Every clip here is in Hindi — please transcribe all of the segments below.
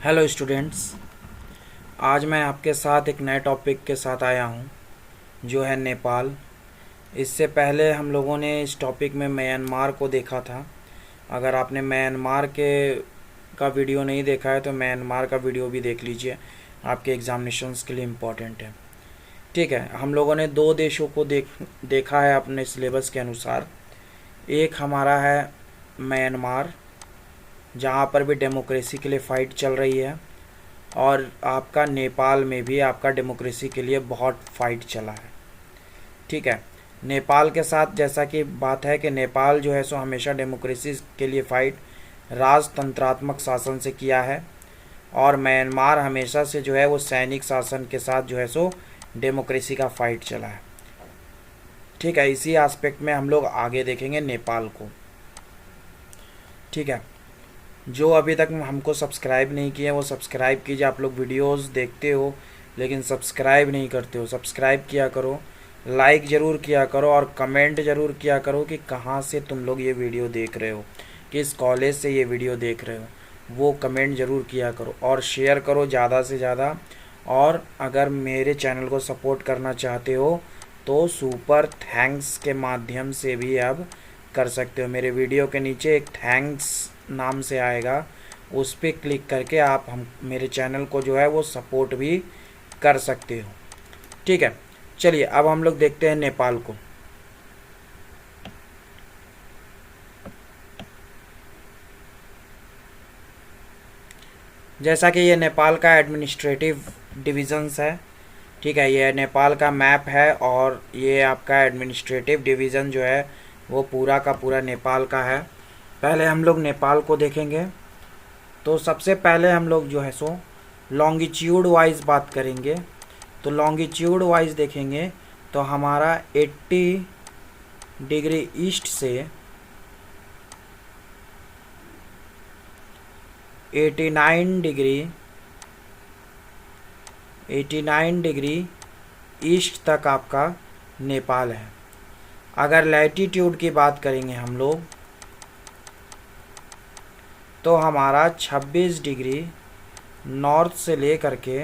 Hello students. आज मैं आपके साथ एक नए टॉपिक के साथ आया हूँ जो है नेपाल। इससे पहले हम लोगों ने इस टॉपिक में म्यांमार को देखा था। अगर आपने म्यांमार के का वीडियो नहीं देखा है तो म्यांमार का वीडियो भी देख लीजिए, आपके एग्जामिनेशंस के लिए इम्पोर्टेंट है। ठीक है, हम लोगों ने दो देशों को देखा है अपने सिलेबस के अनुसार। एक हमारा है म्यांमार, जहाँ पर भी डेमोक्रेसी के लिए फ़ाइट चल रही है, और आपका नेपाल में भी आपका डेमोक्रेसी के लिए बहुत फाइट चला है। ठीक है, नेपाल के साथ जैसा कि बात है कि नेपाल जो है सो हमेशा डेमोक्रेसी के लिए फ़ाइट राजतंत्रात्मक शासन से किया है, और म्यांमार हमेशा से जो है वो सैनिक शासन के साथ जो है सो डेमोक्रेसी का फ़ाइट चला है। ठीक है, इसी एस्पेक्ट में हम लोग आगे देखेंगे नेपाल को। ठीक है, जो अभी तक हमको सब्सक्राइब नहीं किए वो सब्सक्राइब कीजिए। आप लोग वीडियोस देखते हो लेकिन सब्सक्राइब नहीं करते हो, सब्सक्राइब किया करो, लाइक ज़रूर किया करो और कमेंट ज़रूर किया करो कि कहाँ से तुम लोग ये वीडियो देख रहे हो, किस कॉलेज से ये वीडियो देख रहे हो, वो कमेंट ज़रूर किया करो और शेयर करो ज़्यादा से ज़्यादा। और अगर मेरे चैनल को सपोर्ट करना चाहते हो तो सुपर थैंक्स के माध्यम से भी अब कर सकते हो। मेरे वीडियो के नीचे एक थैंक्स नाम से आएगा, उस पर क्लिक करके आप हम मेरे चैनल को जो है वो सपोर्ट भी कर सकते हो। ठीक है, चलिए अब हम लोग देखते हैं नेपाल को। जैसा कि ये नेपाल का एडमिनिस्ट्रेटिव डिविज़न्स है। ठीक है, ये नेपाल का मैप है और ये आपका एडमिनिस्ट्रेटिव डिवीज़न जो है वो पूरा का पूरा नेपाल का है। पहले हम लोग नेपाल को देखेंगे तो सबसे पहले हम लोग जो है सो लॉन्गिट्यूड वाइज बात करेंगे। तो लॉन्गिट्यूड वाइज देखेंगे तो हमारा 80 डिग्री ईस्ट से 89 डिग्री ईस्ट तक आपका नेपाल है। अगर लैटीट्यूड की बात करेंगे हम लोग तो हमारा 26 डिग्री नॉर्थ से ले करके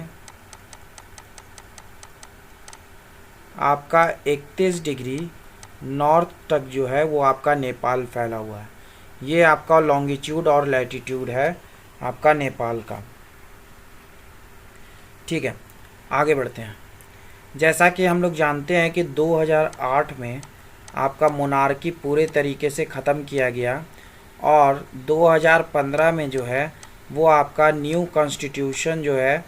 आपका 31 डिग्री नॉर्थ तक जो है वो आपका नेपाल फैला हुआ है। ये आपका लॉन्गिट्यूड और लैटीट्यूड है आपका नेपाल का। ठीक है, आगे बढ़ते हैं। जैसा कि हम लोग जानते हैं कि 2008 में आपका मोनार्की पूरे तरीके से ख़त्म किया गया और 2015 में जो है वो आपका न्यू कॉन्स्टिट्यूशन जो है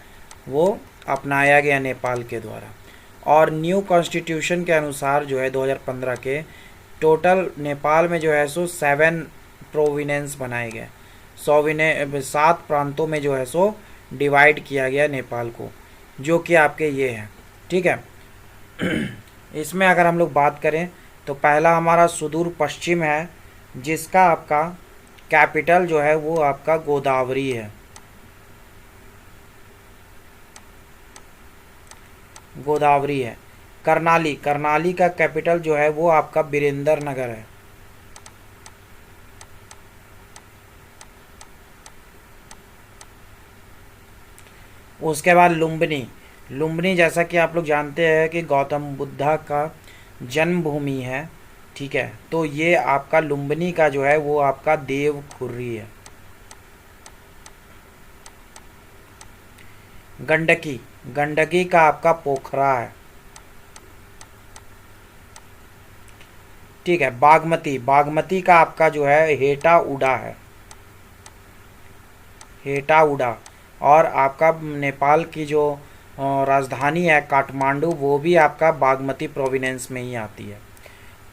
वो अपनाया गया नेपाल के द्वारा। और न्यू कॉन्स्टिट्यूशन के अनुसार जो है 2015 के टोटल नेपाल में जो है सो 7 प्रोविनेंस बनाए गए। 7 प्रांतों में जो है सो डिवाइड किया गया नेपाल को, जो कि आपके ये हैं। ठीक है, इसमें अगर हम लोग बात करें तो पहला हमारा सुदूर पश्चिम है, जिसका आपका कैपिटल जो है वो आपका गोदावरी है। गोदावरी है। करनाली का कैपिटल जो है वो आपका वीरेंद्र नगर है। उसके बाद लुम्बिनी जैसा कि आप लोग जानते हैं कि गौतम बुद्धा का जन्मभूमि है। ठीक है, तो ये आपका लुम्बिनी का जो है वो आपका देवखुर्री है। गंडकी का आपका पोखरा है। ठीक है, बागमती का आपका जो है हेटा उडा है। हेटा उडा। और आपका नेपाल की जो राजधानी है काठमांडू, वो भी आपका बागमती प्रोविनेंस में ही आती है।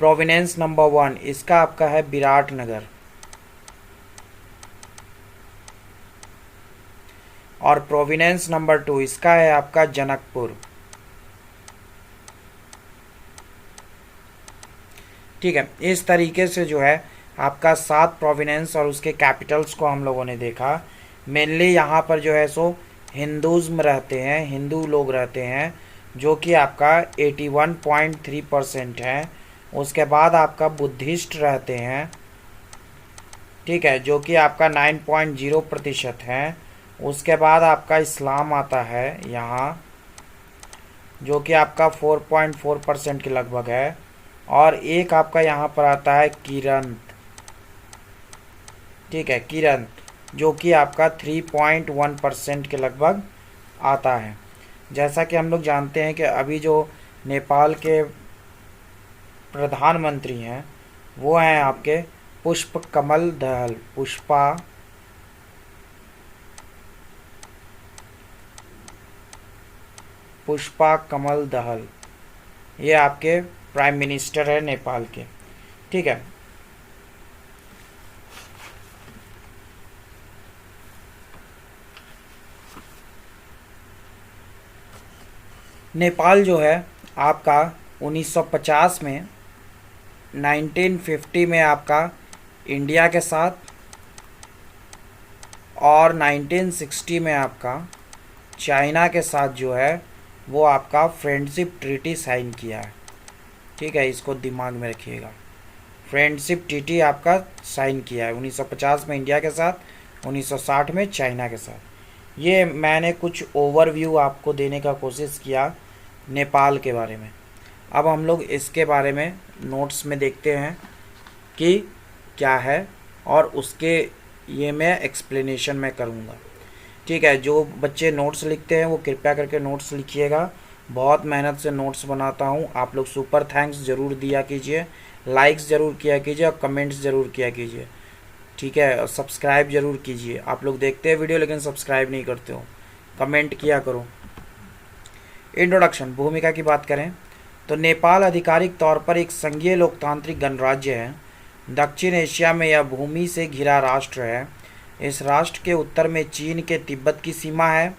प्रोविनेंस नंबर 1 इसका आपका है विराटनगर। और प्रोविनेंस नंबर 2 इसका है आपका जनकपुर। ठीक है, इस तरीके से जो है आपका 7 प्रोविनेंस और उसके कैपिटल्स को हम लोगों ने देखा। मेनली यहाँ पर जो है सो हिंदुज़्म रहते हैं, हिंदू लोग रहते हैं, जो कि आपका 81.3% है। उसके बाद आपका बुद्धिस्ट रहते हैं। ठीक है, जो कि आपका 9.0% है। उसके बाद आपका इस्लाम आता है यहाँ, जो कि आपका 4.4% के लगभग है। और एक आपका यहाँ पर आता है किरंत, ठीक है, किरंत, जो कि आपका 3.1% के लगभग आता है। जैसा कि हम लोग जानते हैं कि अभी जो नेपाल के प्रधानमंत्री हैं वो हैं आपके पुष्प कमल दहल, पुष्पा कमल दहल, ये आपके प्राइम मिनिस्टर है नेपाल के, ठीक है। नेपाल जो है आपका 1950 में, 1950 में आपका इंडिया के साथ, और 1960 में आपका चाइना के साथ जो है वो आपका फ्रेंडशिप ट्रीटी साइन किया है, ठीक है, इसको दिमाग में रखिएगा। फ्रेंडशिप ट्रीटी आपका साइन किया है 1950 में इंडिया के साथ, 1960 में चाइना के साथ। ये मैंने कुछ ओवरव्यू आपको देने का कोशिश किया नेपाल के बारे में। अब हम लोग इसके बारे में नोट्स में देखते हैं कि क्या है, और उसके ये मैं एक्सप्लेनेशन मैं करूँगा, ठीक है। जो बच्चे नोट्स लिखते हैं वो कृपया करके नोट्स लिखिएगा। बहुत मेहनत से नोट्स बनाता हूँ। आप लोग सुपर थैंक्स ज़रूर दिया कीजिए, लाइक्स ज़रूर किया कीजिए और कमेंट्स ज़रूर किया कीजिए, ठीक है। और सब्सक्राइब ज़रूर कीजिए। आप लोग देखते हैं वीडियो लेकिन सब्सक्राइब नहीं करते हो, कमेंट किया करो। इंट्रोडक्शन, भूमिका की बात करें तो नेपाल आधिकारिक तौर पर एक संघीय लोकतांत्रिक गणराज्य है। दक्षिण एशिया में यह भूमि से घिरा राष्ट्र है। इस राष्ट्र के उत्तर में चीन के तिब्बत की सीमा है,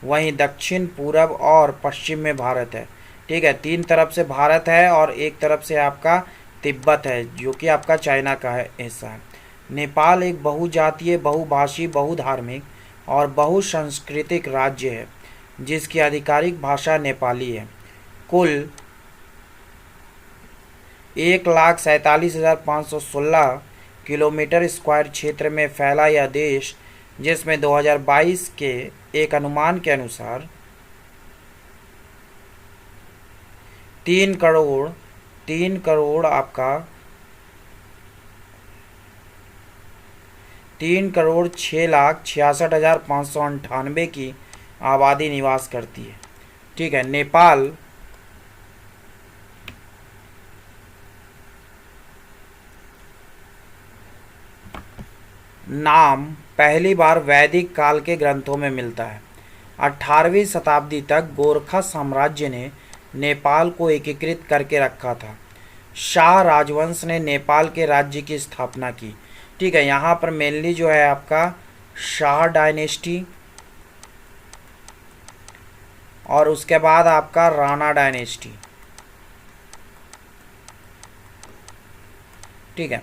वहीं दक्षिण, पूरब और पश्चिम में भारत है, ठीक है। 3 तरफ से भारत है और एक तरफ से आपका तिब्बत है, जो कि आपका चाइना का है हिस्सा है। नेपाल एक बहुजातीय, बहुभाषी, बहुधार्मिक और बहुसांस्कृतिक राज्य है, जिसकी आधिकारिक भाषा नेपाली है। कुल 1,47,516 किलोमीटर स्क्वायर क्षेत्र में फैला यह देश, जिसमें 2022 के एक अनुमान के अनुसार 3,06,66,598 की आबादी निवास करती है, ठीक है। नेपाल नाम पहली बार वैदिक काल के ग्रंथों में मिलता है। 18वीं शताब्दी तक गोरखा साम्राज्य ने नेपाल को एकीकृत करके रखा था। शाह राजवंश ने नेपाल के राज्य की स्थापना की, ठीक है। यहाँ पर मेनली जो है आपका शाह डायनेस्टी, और उसके बाद आपका राणा डायनेस्टी, ठीक है।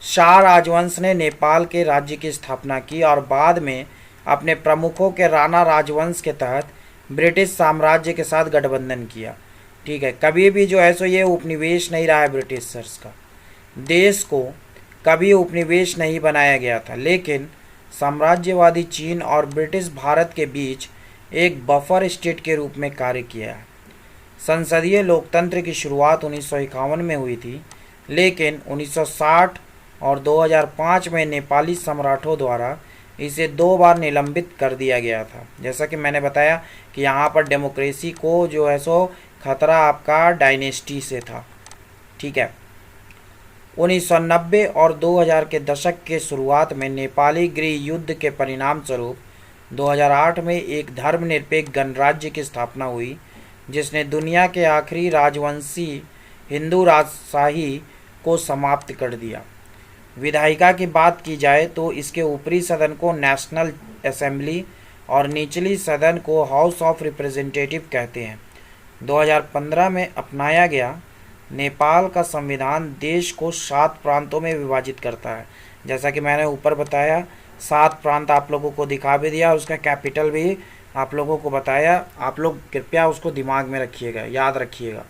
शाह राजवंश ने नेपाल के राज्य की स्थापना की और बाद में अपने प्रमुखों के राणा राजवंश के तहत ब्रिटिश साम्राज्य के साथ गठबंधन किया, ठीक है। कभी भी जो है सो ये उपनिवेश नहीं रहा है ब्रिटिशर्स का, देश को कभी उपनिवेश नहीं बनाया गया था, लेकिन साम्राज्यवादी चीन और ब्रिटिश भारत के बीच एक बफर स्टेट के रूप में कार्य किया है। संसदीय लोकतंत्र की शुरुआत 1951 में हुई थी, लेकिन 1960 और 2005 में नेपाली सम्राटों द्वारा इसे 2 बार निलंबित कर दिया गया था। जैसा कि मैंने बताया कि यहाँ पर डेमोक्रेसी को जो है सो खतरा आपका डायनेस्टी से था, ठीक है। 1990 और 2000 के दशक के शुरुआत में नेपाली गृह युद्ध के परिणाम स्वरूप 2008 में एक धर्मनिरपेक्ष गणराज्य की स्थापना हुई, जिसने दुनिया के आखिरी राजवंशी हिंदू राजशाही को समाप्त कर दिया। विधायिका की बात की जाए तो इसके ऊपरी सदन को नेशनल असेंबली और निचली सदन को हाउस ऑफ रिप्रेजेंटेटिव कहते हैं। 2015 में अपनाया गया नेपाल का संविधान देश को 7 प्रांतों में विभाजित करता है। जैसा कि मैंने ऊपर बताया, 7 प्रांत आप लोगों को दिखा भी दिया, उसका कैपिटल भी आप लोगों को बताया। आप लोग कृपया उसको दिमाग में रखिएगा, याद रखिएगा।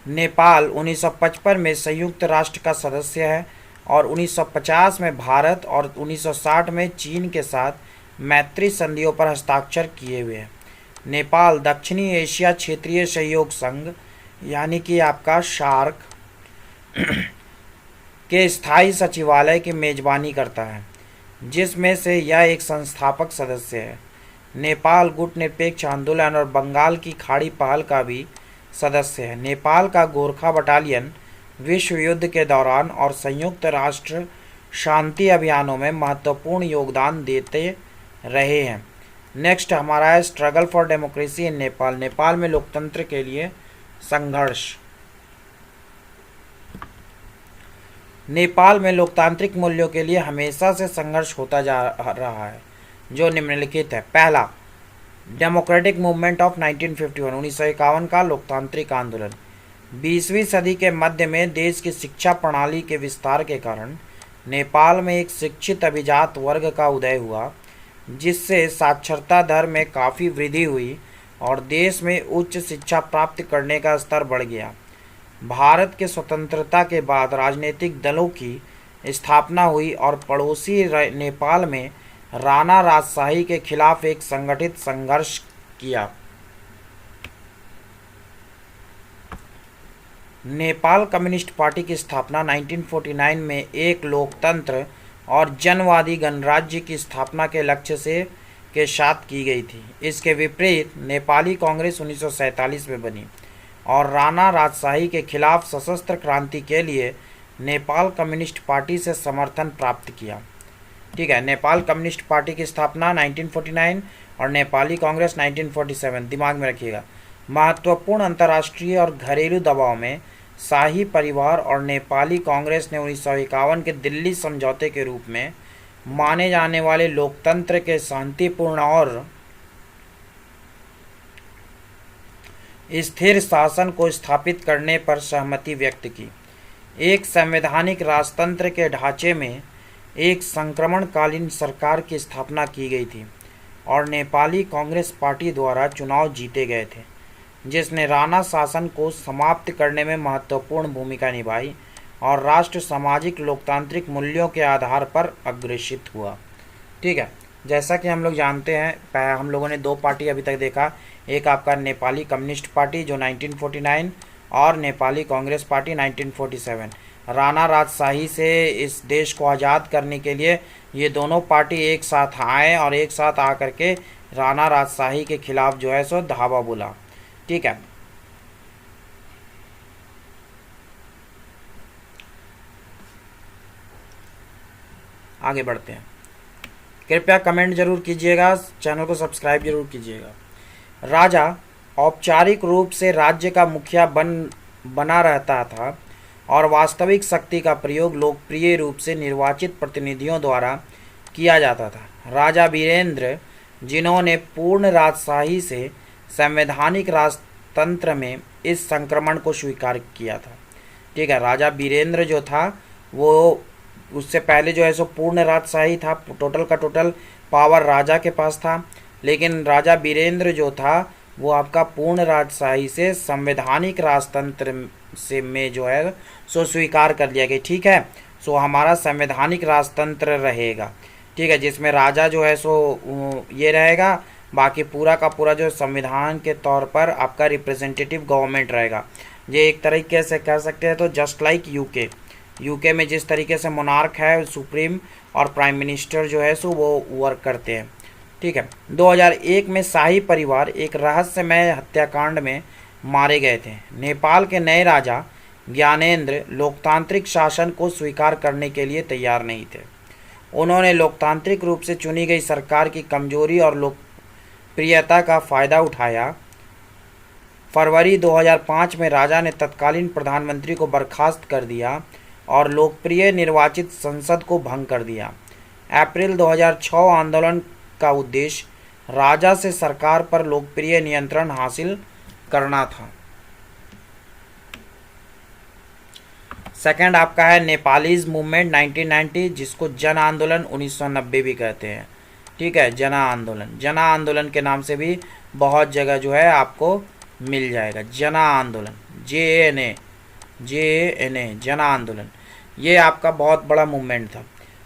नेपाल 1955 में संयुक्त राष्ट्र का सदस्य है और 1950 में भारत और 1960 में चीन के साथ मैत्री संधियों पर हस्ताक्षर किए हुए हैं। नेपाल दक्षिणी एशिया क्षेत्रीय सहयोग संघ यानी कि आपका शार्क के स्थायी सचिवालय की मेजबानी करता है, जिसमें से यह एक संस्थापक सदस्य है। नेपाल गुट निरपेक्ष आंदोलन और बंगाल की खाड़ी पहल का भी सदस्य है। नेपाल का गोरखा बटालियन विश्व युद्ध के दौरान और संयुक्त राष्ट्र शांति अभियानों में महत्वपूर्ण योगदान देते रहे हैं। नेक्स्ट हमारा है struggle for democracy in Nepal. Nepal में लोकतंत्र के लिए संघर्ष। नेपाल में लोकतांत्रिक मूल्यों के लिए हमेशा से संघर्ष होता जा रहा है, जो निम्नलिखित है। पहला, डेमोक्रेटिक मूवमेंट ऑफ 1951 1951 का लोकतांत्रिक आंदोलन। 20वीं सदी के मध्य में देश की शिक्षा प्रणाली के विस्तार के कारण नेपाल में एक शिक्षित अभिजात वर्ग का उदय हुआ, जिससे साक्षरता दर में काफ़ी वृद्धि हुई और देश में उच्च शिक्षा प्राप्त करने का स्तर बढ़ गया। भारत के स्वतंत्रता के बाद राजनीतिक दलों की स्थापना हुई और पड़ोसी नेपाल में राणा राजशाही के खिलाफ एक संगठित संघर्ष किया। नेपाल कम्युनिस्ट पार्टी की स्थापना 1949 में एक लोकतंत्र और जनवादी गणराज्य की स्थापना के लक्ष्य से के साथ की गई थी। इसके विपरीत नेपाली कांग्रेस 1947 में बनी और राणा राजशाही के खिलाफ सशस्त्र क्रांति के लिए नेपाल कम्युनिस्ट पार्टी से समर्थन प्राप्त किया। ठीक है, नेपाल कम्युनिस्ट पार्टी की स्थापना 1949 और नेपाली कांग्रेस 1947। दिमाग में रखिएगा। महत्वपूर्ण अंतर्राष्ट्रीय और घरेलू दबाव में शाही परिवार और नेपाली कांग्रेस ने 1951 के दिल्ली समझौते के रूप में माने जाने वाले लोकतंत्र के शांतिपूर्ण और स्थिर शासन को स्थापित करने पर सहमति व्यक्त की। एक संवैधानिक राजतंत्र के ढांचे में एक संक्रमणकालीन सरकार की स्थापना की गई थी और नेपाली कांग्रेस पार्टी द्वारा चुनाव जीते गए थे, जिसने राणा शासन को समाप्त करने में महत्वपूर्ण भूमिका निभाई और राष्ट्र सामाजिक लोकतांत्रिक मूल्यों के आधार पर अग्रेसित हुआ। ठीक है, जैसा कि हम लोग जानते हैं, हम लोगों ने दो पार्टी अभी तक देखा, एक आपका नेपाली कम्युनिस्ट पार्टी जो 1949 और नेपाली कांग्रेस पार्टी 1947। राणा राजशाही से इस देश को आज़ाद करने के लिए ये दोनों पार्टी एक साथ आए और एक साथ आकर के राणा राजशाही के खिलाफ जो है सो धावा बोला। ठीक है, आगे बढ़ते हैं। कृपया कमेंट जरूर कीजिएगा, चैनल को सब्सक्राइब जरूर कीजिएगा। राजा औपचारिक रूप से राज्य का मुखिया बना रहता था और वास्तविक शक्ति का प्रयोग लोकप्रिय रूप से निर्वाचित प्रतिनिधियों द्वारा किया जाता था। राजा वीरेंद्र, जिन्होंने पूर्ण राजशाही से संवैधानिक राजतंत्र में इस संक्रमण को स्वीकार किया था। ठीक है, राजा वीरेंद्र जो था वो उससे पहले जो है सो पूर्ण राजशाही था, टोटल का टोटल पावर राजा के पास था, लेकिन राजा वीरेंद्र जो था वो आपका पूर्ण राजशाही से संवैधानिक राजतंत्र से में जो है सो स्वीकार कर लिया गया। ठीक है, सो हमारा संवैधानिक राजतंत्र रहेगा। ठीक है, जिसमें राजा जो है सो ये रहेगा, बाकी पूरा का पूरा जो संविधान के तौर पर आपका रिप्रेजेंटेटिव गवर्नमेंट रहेगा। ये एक तरीके से कह सकते हैं तो जस्ट लाइक यूके में जिस तरीके से मोनार्क है, सुप्रीम और प्राइम मिनिस्टर जो है सो वो वर्क करते हैं। ठीक है, 2001 में शाही परिवार एक रहस्यमय हत्याकांड में मारे गए थे। नेपाल के नए राजा ज्ञानेंद्र लोकतांत्रिक शासन को स्वीकार करने के लिए तैयार नहीं थे। उन्होंने लोकतांत्रिक रूप से चुनी गई सरकार की कमजोरी और लोकप्रियता का फायदा उठाया। फरवरी 2005 में राजा ने तत्कालीन प्रधानमंत्री को बर्खास्त कर दिया और लोकप्रिय निर्वाचित संसद को भंग कर दिया। अप्रैल 2006 आंदोलन का उद्देश्य राजा से सरकार पर लोकप्रिय नियंत्रण हासिल करना था। सेकंड आपका है नेपालीज मूवमेंट 1990, जिसको जन आंदोलन 1990 भी कहते हैं। ठीक है, जना आंदोलन के नाम से भी बहुत जगह जो है आपको मिल जाएगा। जना आंदोलन, JANA जना आंदोलन। ये आपका बहुत बड़ा मूवमेंट था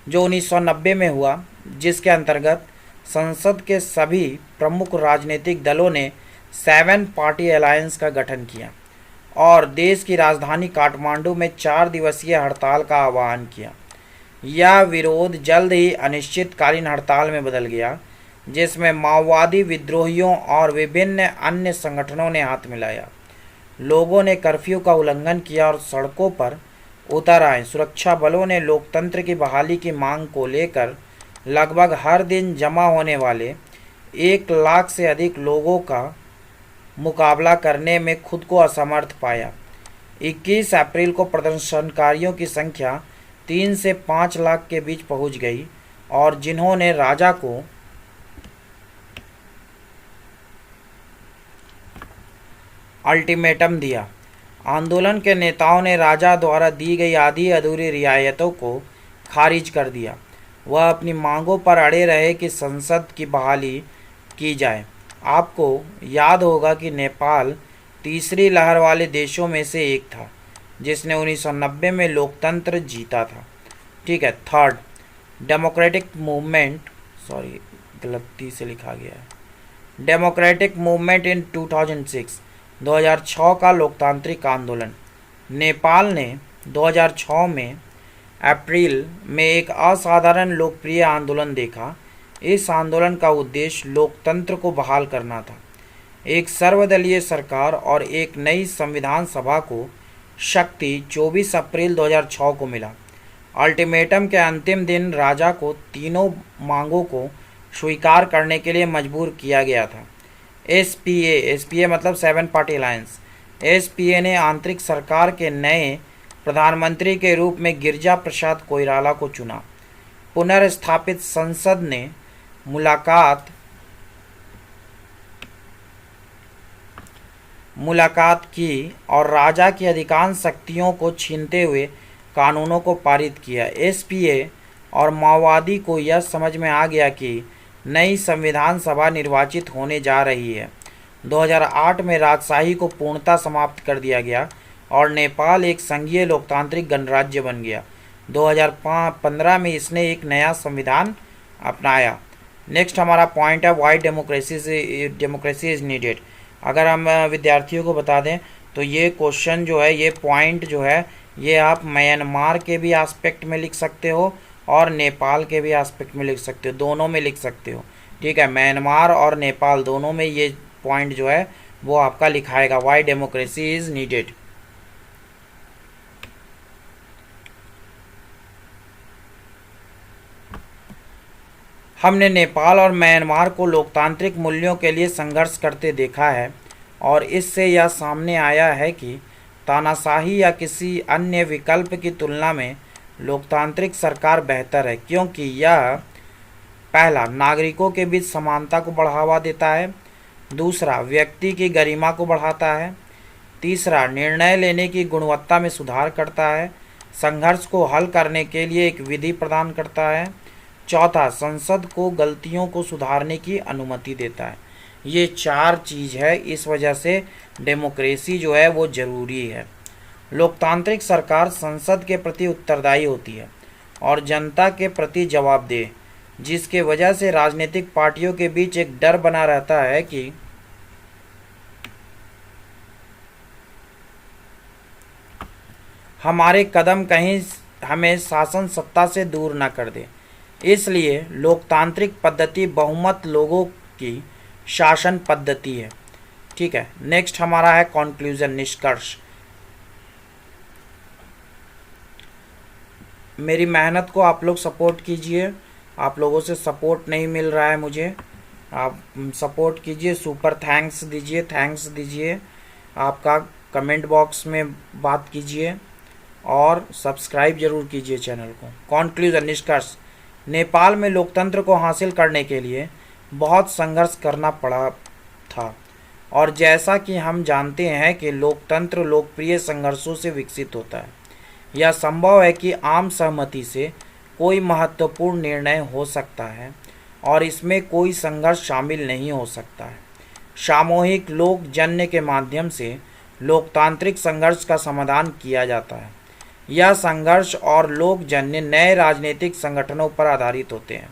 जो 1990 में हुआ, जिसके अंतर्गत संसद के सभी प्रमुख राजनीतिक दलों ने 7 पार्टी अलायंस का गठन किया और देश की राजधानी काठमांडू में 4 दिवसीय हड़ताल का आह्वान किया। यह विरोध जल्द ही अनिश्चितकालीन हड़ताल में बदल गया, जिसमें माओवादी विद्रोहियों और विभिन्न अन्य संगठनों ने हाथ मिलाया। लोगों ने कर्फ्यू का उल्लंघन किया और सड़कों पर उतर आए। सुरक्षा बलों ने लोकतंत्र की बहाली की मांग को लेकर लगभग हर दिन जमा होने वाले 1 लाख से अधिक लोगों का मुकाबला करने में खुद को असमर्थ पाया। 21 अप्रैल को प्रदर्शनकारियों की संख्या 3 से 5 लाख के बीच पहुंच गई और जिन्होंने राजा को अल्टीमेटम दिया। आंदोलन के नेताओं ने राजा द्वारा दी गई आधी अधूरी रियायतों को खारिज कर दिया। वह अपनी मांगों पर अड़े रहे कि संसद की बहाली की जाए। आपको याद होगा कि नेपाल तीसरी लहर वाले देशों में से एक था जिसने 1990 में लोकतंत्र जीता था। ठीक है। थर्ड, डेमोक्रेटिक मूवमेंट, सॉरी गलती से लिखा गया है, डेमोक्रेटिक मूवमेंट इन 2006 का लोकतांत्रिक आंदोलन। नेपाल ने 2006 में अप्रैल में एक असाधारण लोकप्रिय आंदोलन देखा। इस आंदोलन का उद्देश्य लोकतंत्र को बहाल करना था। एक सर्वदलीय सरकार और एक नई संविधान सभा को शक्ति 24 अप्रैल 2006 को मिला। अल्टीमेटम के अंतिम दिन राजा को तीनों मांगों को स्वीकार करने के लिए मजबूर किया गया था। एसपीए मतलब 7 पार्टी अलायंस, एसपीए ने आंतरिक सरकार के नए प्रधानमंत्री के रूप में गिरिजा प्रसाद कोइराला को चुना। पुनर्स्थापित संसद ने मुलाकात की और राजा की अधिकांश शक्तियों को छीनते हुए कानूनों को पारित किया। एसपीए और माओवादी को यह समझ में आ गया कि नई संविधान सभा निर्वाचित होने जा रही है। 2008 में राजशाही को पूर्णतः समाप्त कर दिया गया और नेपाल एक संघीय लोकतांत्रिक गणराज्य बन गया। 2015 में इसने एक नया संविधान अपनाया। नेक्स्ट हमारा पॉइंट है वाई डेमोक्रेसी इज़ नीडेड। अगर हम विद्यार्थियों को बता दें तो ये क्वेश्चन जो है, ये पॉइंट जो है, ये आप म्यांमार के भी एस्पेक्ट में लिख सकते हो और नेपाल के भी एस्पेक्ट में लिख सकते हो, दोनों में लिख सकते हो। ठीक है, म्यांमार और नेपाल दोनों में ये पॉइंट जो है वो आपका लिखाएगा, वाई डेमोक्रेसी इज़ नीडेड। हमने नेपाल और म्यांमार को लोकतांत्रिक मूल्यों के लिए संघर्ष करते देखा है और इससे यह सामने आया है कि तानाशाही या किसी अन्य विकल्प की तुलना में लोकतांत्रिक सरकार बेहतर है, क्योंकि यह पहला नागरिकों के बीच समानता को बढ़ावा देता है, दूसरा व्यक्ति की गरिमा को बढ़ाता है, तीसरा निर्णय लेने की गुणवत्ता में सुधार करता है, संघर्ष को हल करने के लिए एक विधि प्रदान करता है, चौथा संसद को गलतियों को सुधारने की अनुमति देता है। ये 4 चीज़ है, इस वजह से डेमोक्रेसी जो है वो ज़रूरी है। लोकतांत्रिक सरकार संसद के प्रति उत्तरदायी होती है और जनता के प्रति जवाबदेह, जिसके वजह से राजनीतिक पार्टियों के बीच एक डर बना रहता है कि हमारे कदम कहीं हमें शासन सत्ता से दूर न कर दे। इसलिए लोकतांत्रिक पद्धति बहुमत लोगों की शासन पद्धति है। ठीक है। नेक्स्ट हमारा है कॉन्क्लूजन, निष्कर्ष। मेरी मेहनत को आप लोग सपोर्ट कीजिए। आप लोगों से सपोर्ट नहीं मिल रहा है मुझे, आप सपोर्ट कीजिए, सुपर थैंक्स दीजिए, आपका कमेंट बॉक्स में बात कीजिए और सब्सक्राइब जरूर कीजिए चैनल को। कॉन्क्लूजन, निष्कर्ष। नेपाल में लोकतंत्र को हासिल करने के लिए बहुत संघर्ष करना पड़ा था और जैसा कि हम जानते हैं कि लोकतंत्र लोकप्रिय संघर्षों से विकसित होता है। यह संभव है कि आम सहमति से कोई महत्वपूर्ण निर्णय हो सकता है और इसमें कोई संघर्ष शामिल नहीं हो सकता है। सामूहिक लोक जन्य के माध्यम से लोकतांत्रिक संघर्ष का समाधान किया जाता है। यह संघर्ष और लोकजन्य नए राजनीतिक संगठनों पर आधारित होते हैं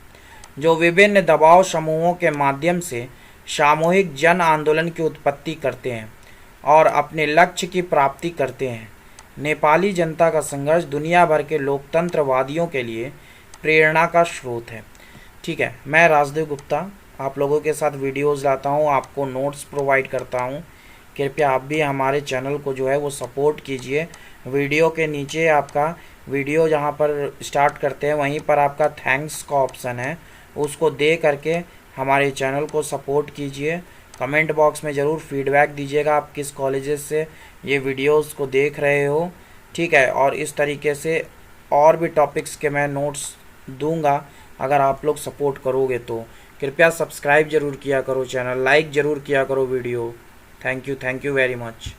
जो विभिन्न दबाव समूहों के माध्यम से सामूहिक जन आंदोलन की उत्पत्ति करते हैं और अपने लक्ष्य की प्राप्ति करते हैं। नेपाली जनता का संघर्ष दुनिया भर के लोकतंत्रवादियों के लिए प्रेरणा का स्रोत है। ठीक है, मैं राजदेव गुप्ता आप लोगों के साथ वीडियोस लाता हूँ, आपको नोट्स प्रोवाइड करता हूँ। कृपया आप भी हमारे चैनल को जो है वो सपोर्ट कीजिए। वीडियो के नीचे आपका वीडियो जहाँ पर स्टार्ट करते हैं वहीं पर आपका थैंक्स का ऑप्शन है, उसको दे करके हमारे चैनल को सपोर्ट कीजिए। कमेंट बॉक्स में ज़रूर फीडबैक दीजिएगा आप किस कॉलेजेस से ये वीडियोस को देख रहे हो। ठीक है, और इस तरीके से और भी टॉपिक्स के मैं नोट्स दूंगा अगर आप लोग सपोर्ट करोगे तो। कृपया सब्सक्राइब ज़रूर किया करो चैनल, लाइक ज़रूर किया करो video. Thank you very much.